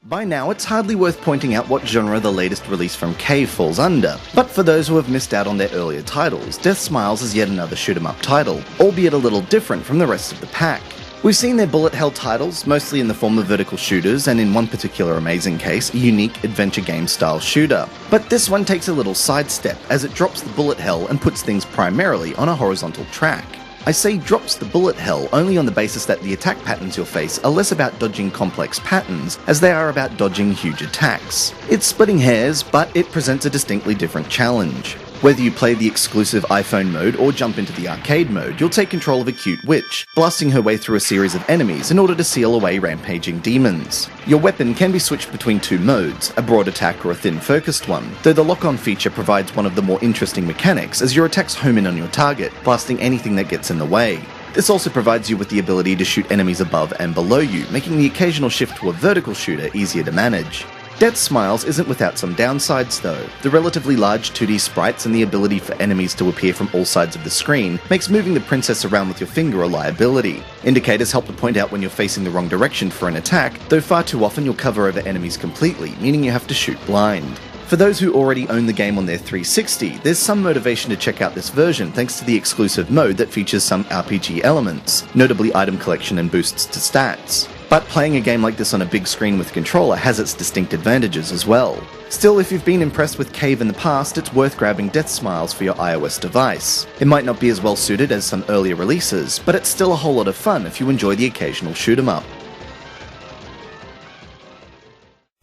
By now, it's hardly worth pointing out what genre the latest release from Cave falls under, but for those who have missed out on their earlier titles, DEATHSMILES is yet another shoot-'em-up title, albeit a little different from the rest of the pack. We've seen their bullet hell titles, mostly in the form of vertical shooters, and in one particular amazing case, a unique adventure game-style shooter. But this one takes a little sidestep, as it drops the bullet hell and puts things primarily on a horizontal track. I say drops the bullet hell only on the basis that the attack patterns you'll face are less about dodging complex patterns, as they are about dodging huge attacks. It's splitting hairs, but it presents a distinctly different challenge. Whether you play the exclusive iPhone mode or jump into the arcade mode, you'll take control of a cute witch, blasting her way through a series of enemies in order to seal away rampaging demons. Your weapon can be switched between two modes, a broad attack or a thin focused one, though the lock-on feature provides one of the more interesting mechanics as your attacks home in on your target, blasting anything that gets in the way. This also provides you with the ability to shoot enemies above and below you, making the occasional shift to a vertical shooter easier to manage. DEATHSMILES isn't without some downsides though. The relatively large 2D sprites and the ability for enemies to appear from all sides of the screen makes moving the princess around with your finger a liability. Indicators help to point out when you're facing the wrong direction for an attack, though far too often you'll cover over enemies completely, meaning you have to shoot blind. For those who already own the game on their 360, there's some motivation to check out this version thanks to the exclusive mode that features some RPG elements, notably item collection and boosts to stats. But playing a game like this on a big screen with a controller has its distinct advantages as well. Still, if you've been impressed with Cave in the past, it's worth grabbing DEATHSMILES for your iOS device. It might not be as well suited as some earlier releases, but it's still a whole lot of fun if you enjoy the occasional shoot-'em-up.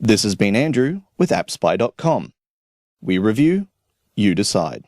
This has been Andrew with AppSpy.com. We review, you decide.